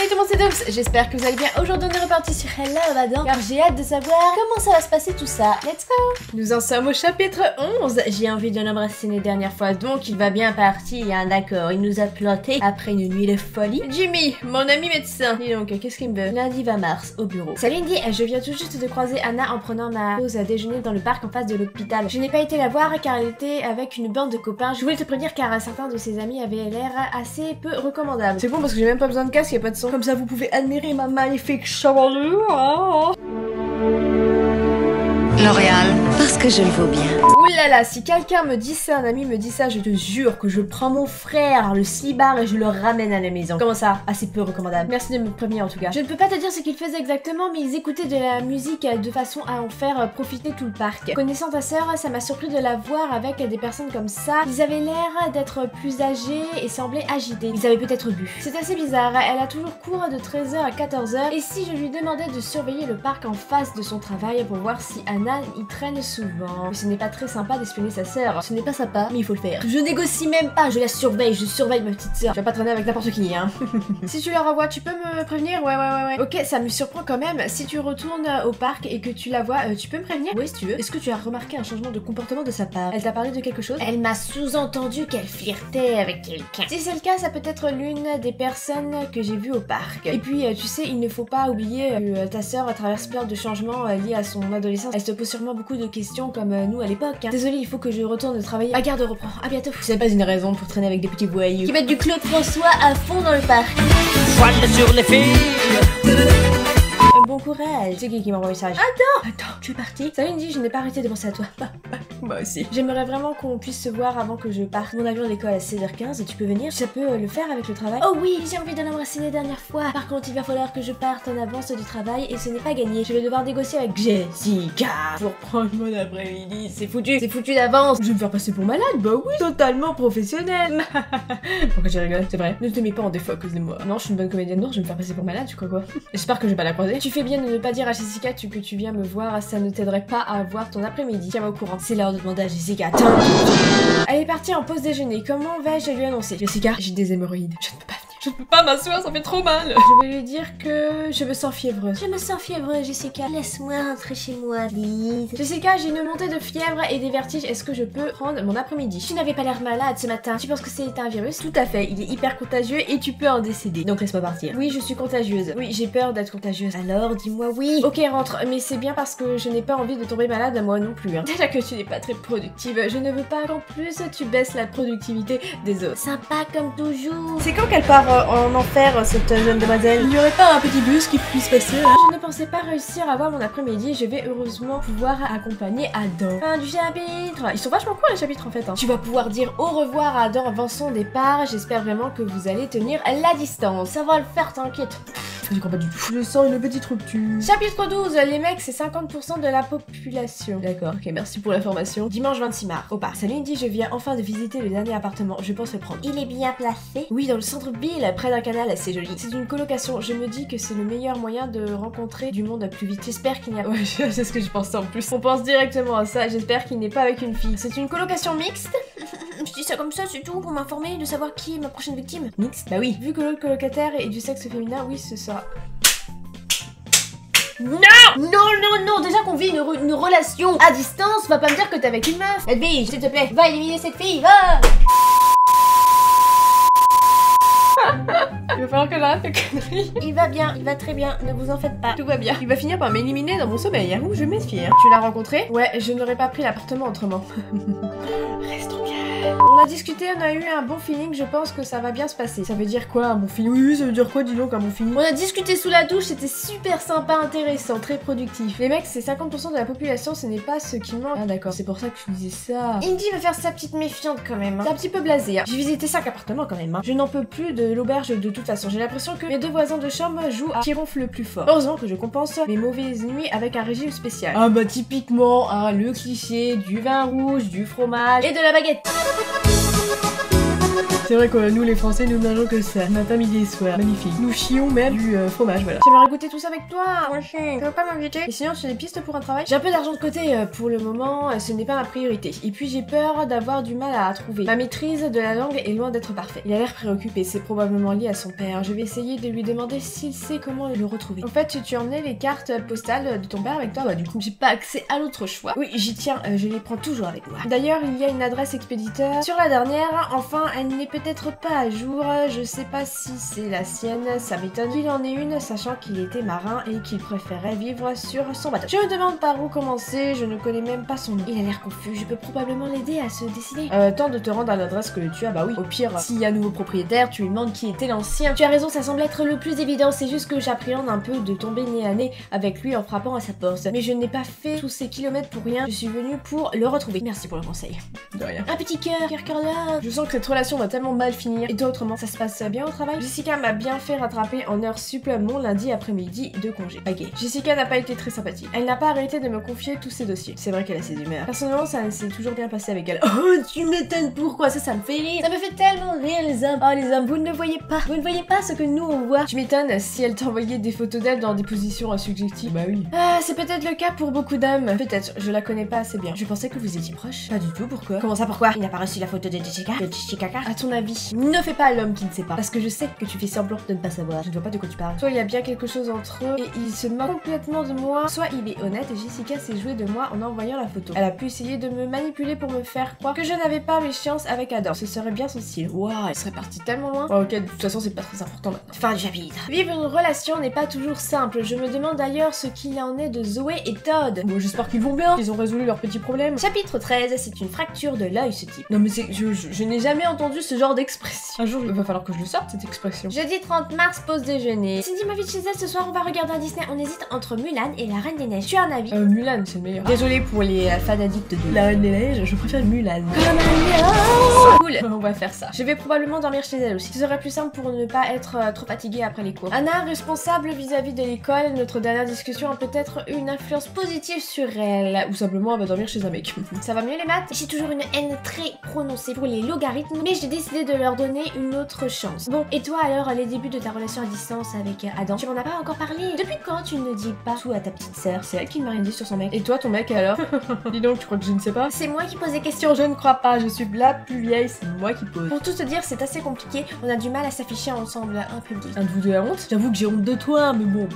Salut tout le monde, c'est Doms, j'espère que vous allez bien. Aujourd'hui on est reparti sur Hello Abadan car j'ai hâte de savoir comment ça va se passer tout ça. Let's go. Nous en sommes au chapitre 11. J'ai envie de l'embrasser les dernières fois, donc il va bien partir, hein, d'accord. Il nous a planté après une nuit de folie. Jimmy, mon ami médecin. Dis donc, qu'est-ce qu'il me veut? Lundi 20 mars, au bureau. Salut Indy, je viens tout juste de croiser Anna en prenant ma pause à déjeuner dans le parc en face de l'hôpital. Je n'ai pas été la voir car elle était avec une bande de copains. Je voulais te prévenir car certains de ses amis avaient l'air assez peu recommandables. C'est bon parce que j'ai même pas besoin de casque, y a pas de son. Comme ça vous pouvez admirer ma magnifique chevelure. Hein. L'Oréal, parce que je le vaux bien. Oulala, si quelqu'un me dit ça, un ami me dit ça, je te jure que je prends mon frère, le slibard, et je le ramène à la maison. Comment ça? Assez peu recommandable. Merci de me prévenir en tout cas. Je ne peux pas te dire ce qu'ils faisaient exactement, mais ils écoutaient de la musique de façon à en faire profiter tout le parc. Connaissant ta sœur, ça m'a surpris de la voir avec des personnes comme ça. Ils avaient l'air d'être plus âgés et semblaient agités. Ils avaient peut-être bu. C'est assez bizarre, elle a toujours cours de 13h à 14h, et si je lui demandais de surveiller le parc en face de son travail pour voir si Anna y traîne souvent. Mais ce n'est pas très sympa d'espionner sa sœur. Ce n'est pas sympa, mais il faut le faire. Je négocie même pas, je la surveille, je surveille ma petite sœur. Je vais pas traîner avec n'importe qui, hein. Si tu la revois, tu peux me prévenir? Ouais. Ok, ça me surprend quand même. Si tu retournes au parc et que tu la vois, tu peux me prévenir? Oui, si tu veux. Est-ce que tu as remarqué un changement de comportement de sa part? Elle t'a parlé de quelque chose? Elle m'a sous-entendu qu'elle flirtait avec quelqu'un. Si c'est le cas, ça peut être l'une des personnes que j'ai vues au parc. Et puis, tu sais, il ne faut pas oublier que ta sœur traverse plein de changements liés à son adolescence. Elle se pose sûrement beaucoup de questions comme nous à l'époque. Hein. Désolée, il faut que je retourne travailler. Ma garde reprend. À bientôt. C'est pas une raison pour traîner avec des petits voyous qui mettent du Claude François à fond dans le parc. Voile sur les filles. Bon courage. C'est qui m'envoie un message? Attends, tu es parti? Salut Indy, je n'ai pas arrêté de penser à toi. Moi aussi. J'aimerais vraiment qu'on puisse se voir avant que je parte. Mon avion d'école à 16h15, tu peux venir? Ça peut le faire avec le travail? Oh oui, j'ai envie de l'embrasser les dernières fois. Par contre, il va falloir que je parte en avance du travail et ce n'est pas gagné. Je vais devoir négocier avec Jessica pour prendre mon après-midi. C'est foutu d'avance. Je vais me faire passer pour malade? Bah oui, totalement professionnel. Pourquoi tu rigoles? C'est vrai. Ne te mets pas en défaut à cause de moi. Non, je suis une bonne comédienne noire, je vais me faire passer pour malade, tu crois quoi? J'espère que je vais pas la croiser. Tu fais bien de ne pas dire à Jessica que tu viens me voir, ça ne t'aiderait pas à avoir ton après-midi. Tiens-moi au courant. C'est l'heure de demander à Jessica. Attends. Elle est partie en pause déjeuner. Comment vais-je lui annoncer? Jessica, j'ai des hémorroïdes. Je ne peux pas venir. Je ne peux pas m'asseoir, ça fait trop mal. Je vais lui dire que je me sens fiévreuse. Je me sens fiévreuse, Jessica. Laisse-moi rentrer chez moi, please. Jessica, j'ai une montée de fièvre et des vertiges. Est-ce que je peux prendre mon après-midi? Tu n'avais pas l'air malade ce matin. Tu penses que c'est un virus? Tout à fait. Il est hyper contagieux et tu peux en décéder. Donc laisse-moi partir. Oui, je suis contagieuse. Oui, j'ai peur d'être contagieuse. Alors, dis-moi oui. Ok, rentre. Mais c'est bien parce que je n'ai pas envie de tomber malade, moi non plus. Hein. Déjà que tu n'es pas très productive. Je ne veux pas qu'en plus tu baisses la productivité des autres. Sympa comme toujours. C'est quand qu'elle part en enfer, cette jeune demoiselle? Il n'y aurait pas un petit bus qui puisse passer là? Je ne pensais pas réussir à avoir mon après-midi. Je vais heureusement pouvoir accompagner Adam. Fin du chapitre. Ils sont vachement cool les chapitres en fait. Hein. Tu vas pouvoir dire au revoir à Adam avant son départ. J'espère vraiment que vous allez tenir la distance. Ça va le faire, t'inquiète. Je comprends pas du tout. Je sens une petite rupture. Chapitre 12. Les mecs, c'est 50% de la population. D'accord, ok, merci pour l'information. Dimanche 26 mars, au parc. Salut Indy, je viens enfin de visiter le dernier appartement. Je pense le prendre. Il est bien placé? Oui, dans le centre-ville, près d'un canal, c'est joli. C'est une colocation. Je me dis que c'est le meilleur moyen de rencontrer du monde plus vite. J'espère qu'il n'y a... Ouais, c'est ce que je pensais en plus. On pense directement à ça. J'espère qu'il n'est pas avec une fille. C'est une colocation mixte? Je dis ça comme ça, c'est tout, pour m'informer de savoir qui est ma prochaine victime. Mixte? Bah oui. Vu que l'autre colocataire est du sexe féminin, oui, ce sera... Non, déjà qu'on vit une relation à distance, va pas me dire que t'es avec une meuf. Edwige, s'il te plaît, va éliminer cette fille, va. Il va falloir que j'arrête les conneries. Il va bien, il va très bien, ne vous en faites pas. Tout va bien. Il va finir par m'éliminer dans mon sommeil, hein. Ouh, je m'esfie, hein. Tu l'as rencontré? Ouais, je n'aurais pas pris l'appartement autrement. Reste tranquille. On a discuté, on a eu un bon feeling, je pense que ça va bien se passer. Ça veut dire quoi un bon feeling? Oui, ça veut dire quoi, dis donc, un bon feeling? On a discuté sous la douche, c'était super sympa, intéressant, très productif. Les mecs, c'est 50% de la population, ce n'est pas ce qui manque. Ah d'accord, c'est pour ça que tu disais ça. Indy va faire sa petite méfiante quand même. Hein. C'est un petit peu blasé. Hein. J'ai visité 5 appartements quand même. Hein. Je n'en peux plus de l'auberge de toute façon. J'ai l'impression que mes deux voisins de chambre jouent à qui ronfle le plus fort. Heureusement que je compense mes mauvaises nuits avec un régime spécial. Ah bah typiquement, hein, le cliché du vin rouge, du fromage et de la baguette. C'est vrai que nous les Français, nous mangeons que ça. Matin, midi et soir. Magnifique. Nous chions même du fromage, voilà. J'aimerais goûter tout ça avec toi. Moi aussi. Tu veux pas m'inviter? Et sinon, tu as des pistes pour un travail? J'ai un peu d'argent de côté pour le moment, ce n'est pas ma priorité. Et puis j'ai peur d'avoir du mal à trouver. Ma maîtrise de la langue est loin d'être parfaite. Il a l'air préoccupé, c'est probablement lié à son père. Je vais essayer de lui demander s'il sait comment le retrouver. En fait, tu emmenais les cartes postales de ton père avec toi? Bah du coup, j'ai pas accès à l'autre choix. Oui, j'y tiens, je les prends toujours avec moi. D'ailleurs, il y a une adresse expéditeur sur la dernière. Enfin, elle n'est peut-être pas à jour. Je sais pas si c'est la sienne. Ça m'étonne qu'il en ait une, sachant qu'il était marin et qu'il préférait vivre sur son bateau. Je me demande par où commencer. Je ne connais même pas son nom. Il a l'air confus. Je peux probablement l'aider à se décider. Tente de te rendre à l'adresse que tu as. Bah oui. Au pire, s'il y a un nouveau propriétaire, tu lui demandes qui était l'ancien. Tu as raison, ça semble être le plus évident. C'est juste que j'appréhende un peu de tomber nez à nez avec lui en frappant à sa porte. Mais je n'ai pas fait tous ces kilomètres pour rien. Je suis venue pour le retrouver. Merci pour le conseil. De rien. Un petit cœur là. Je sens que cette relation va tellement mal finir. Et toi autrement, ça se passe bien au travail? Jessica m'a bien fait rattraper en heure sup mon lundi après-midi de congé. Ok. Jessica n'a pas été très sympathique. Elle n'a pas arrêté de me confier tous ses dossiers. C'est vrai qu'elle a ses humeurs. Personnellement, ça s'est toujours bien passé avec elle. Oh, tu m'étonnes, pourquoi? Ça me fait rire. Ça me fait tellement rire, les hommes. Oh, les hommes, vous ne le voyez pas. Vous ne voyez pas ce que nous on voit. Tu m'étonnes si elle t'envoyait des photos d'elle dans des positions subjectives. Bah oui. Ah, c'est peut-être le cas pour beaucoup d'hommes. Peut-être, je la connais pas assez bien. Je pensais que vous étiez proches. Pas du tout, pourquoi? Comment ça, pourquoi? Il n'a pas reçu la photo de Jessica? De Jessica? À ton avis, ne fais pas l'homme qui ne sait pas. Parce que je sais que tu fais semblant de ne pas savoir. Je ne vois pas de quoi tu parles. Soit il y a bien quelque chose entre eux et il se moque complètement de moi, soit il est honnête et Jessica s'est jouée de moi en envoyant la photo. Elle a pu essayer de me manipuler pour me faire croire que je n'avais pas mes chances avec Adam. Ce serait bien son style. Waouh, elle serait partie tellement loin. Oh, ok, de toute façon, c'est pas très important maintenant. Fin du chapitre. Vivre une relation n'est pas toujours simple. Je me demande d'ailleurs ce qu'il en est de Zoé et Todd. Bon, j'espère qu'ils vont bien. Ils ont résolu leurs petits problèmes. Chapitre 13, c'est une fracture de l'œil, ce type. Non, mais c'est. Je n'ai jamais entendu ce genre d'expression. Un jour, il va falloir que je le sorte, cette expression. Jeudi 30 mars, pause déjeuner. Cindy m'invite chez elle ce soir, on va regarder un Disney. On hésite entre Mulan et la Reine des Neiges. Tu as un avis? Mulan, c'est le meilleur. Désolée pour les fans addicts de la Reine des Neiges, je préfère Mulan. Cool, on va faire ça. Je vais probablement dormir chez elle aussi. Ce serait plus simple pour ne pas être trop fatiguée après les cours. Anna, responsable vis-à-vis de l'école, notre dernière discussion a peut-être une influence positive sur elle. Ou simplement, elle va dormir chez un mec. Ça va mieux les maths? J'ai toujours une haine très prononcée pour les logarithmes, mais j'ai décidé de leur donner une autre chance. Bon, et toi alors, les débuts de ta relation à distance avec Adam, tu m'en as pas encore parlé? Depuis quand tu ne dis pas tout à ta petite sœur? C'est elle qui ne m'a rien dit sur son mec. Et toi, ton mec alors? Dis donc, tu crois que je ne sais pas? C'est moi qui pose des questions, je ne crois pas, je suis la plus vieille, c'est moi qui pose. Pour tout te dire, c'est assez compliqué, on a du mal à s'afficher ensemble en public. Un de vous de la honte? J'avoue que j'ai honte de toi, mais bon,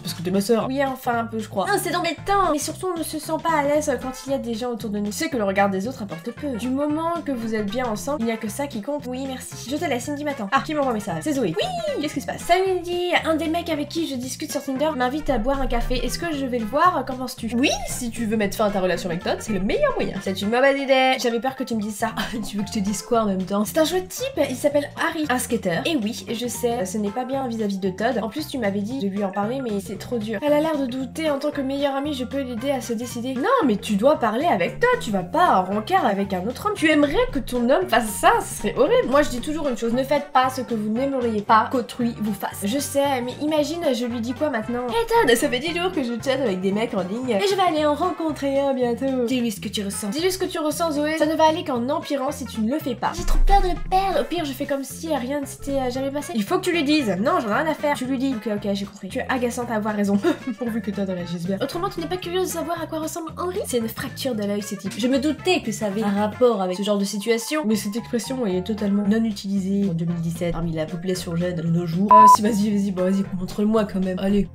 parce que t'es ma soeur. Oui, enfin un peu, je crois. Non, c'est embêtant. Mais surtout, on ne se sent pas à l'aise quand il y a des gens autour de nous. Tu sais que le regard des autres apporte peu. Du moment que vous êtes bien ensemble, il n'y a que ça qui compte. Oui, merci. Je te laisse, Cindy m'attend. Ah, qui m'envoie un message? C'est Zoé. Oui, qu'est-ce qui se passe? Salut Cindy, un des mecs avec qui je discute sur Tinder m'invite à boire un café. Est-ce que je vais le voir? Qu'en penses-tu? Oui, si tu veux mettre fin à ta relation avec Todd, c'est le meilleur moyen. C'est une mauvaise idée. J'avais peur que tu me dises ça. Tu veux que je te dise quoi en même temps? C'est un chouette type, il s'appelle Harry, un skater. Et oui, je sais, ce n'est pas bien vis-à-vis de Todd. En plus, tu m'avais dit de lui en parler, mais c'est trop dur. Elle a l'air de douter. En tant que meilleure amie, je peux l'aider à se décider. Non, mais tu dois parler avec Todd. Tu vas pas en rencard avec un autre homme. Tu aimerais que ton homme fasse ça? Ce serait horrible. Moi, je dis toujours une chose. Ne faites pas ce que vous n'aimeriez pas qu'autrui vous fasse. Je sais, mais imagine, je lui dis quoi maintenant? Hey Todd, ça fait 10 jours que je chatte avec des mecs en ligne et je vais aller en rencontrer un bientôt. Dis-lui ce que tu ressens. Dis-lui ce que tu ressens, Zoé. Ça ne va aller qu'en empirant si tu ne le fais pas. J'ai trop peur de le perdre. Au pire, je fais comme si rien ne s'était jamais passé. Il faut que tu lui dises. Non, j'en ai rien à faire. Tu lui dis. Ok, j'ai compris. Tu es agaçante à avoir raison. Pourvu que Todd réagisse bien. Autrement, tu n'es pas curieuse de savoir à quoi ressemble Henri? C'est une fracture de l'œil, ce type. Je me doutais que ça avait un rapport avec ce genre de situation, mais cette expression est totalement non utilisée en 2017 parmi la population jeune de nos jours. Si, vas-y, bon, vas-y, montre-le-moi quand même. Allez.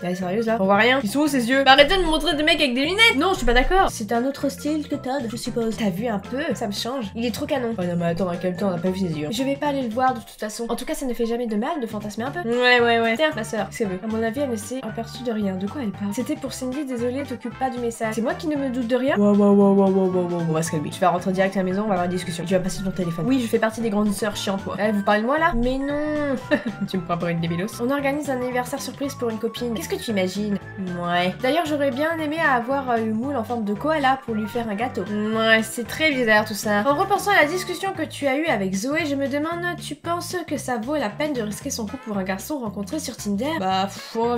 Elle est sérieuse là? On voit rien? Ils sont où ses yeux? Bah, arrêtez de me montrer des mecs avec des lunettes! Non, je suis pas d'accord! C'est un autre style que Todd, je suppose. T'as vu un peu? Ça me change. Il est trop canon. Oh non, mais attends, dans quel temps on a pas vu ses yeux? Je vais pas aller le voir de toute façon. En tout cas, ça ne fait jamais de mal de fantasmer un peu. Ouais. Tiens, ma soeur, qu'est-ce qu'elle veut? À mon avis, elle ne s'est aperçue de rien. De quoi elle parle? C'était pour Cindy, désolée, t'occupe pas du message. C'est moi qui ne me doute de rien? Wow. On va se calmer. Je vais rentrer direct à la maison, on va avoir une discussion. Tu vas passer ton téléphone. Oui, je fais partie des grandes sœurs chiantes, moi. Vous parlez de moi là? Mais non! Tu me prends pour une débilos. On organise un anniversaire surprise pour une copine. Qu'est-ce que tu imagines? Ouais. D'ailleurs, j'aurais bien aimé avoir le moule en forme de koala pour lui faire un gâteau. Ouais, c'est très bizarre tout ça. En repensant à la discussion que tu as eue avec Zoé, je me demande, tu penses que ça vaut la peine de risquer son coup pour un garçon rencontré sur Tinder? Bah,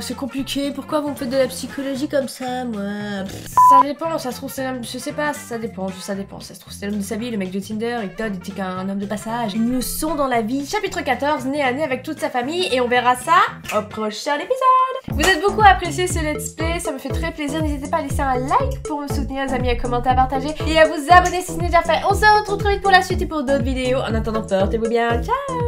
c'est compliqué. Pourquoi vous me faites de la psychologie comme ça, moi? Ça dépend, ça se trouve c'est l'homme, je sais pas, ça dépend. Ça se trouve c'est l'homme de sa vie, le mec de Tinder, et Todd était qu'un homme de passage. Une leçon dans la vie. Chapitre 14, nez à nez avec toute sa famille, et on verra ça au prochain épisode. Vous êtes beaucoup apprécié ce let's play, ça me fait très plaisir. N'hésitez pas à laisser un like pour me soutenir, les amis, à commenter, à partager et à vous abonner si ce n'est déjà fait. On se retrouve très vite pour la suite et pour d'autres vidéos. En attendant, portez-vous bien, ciao.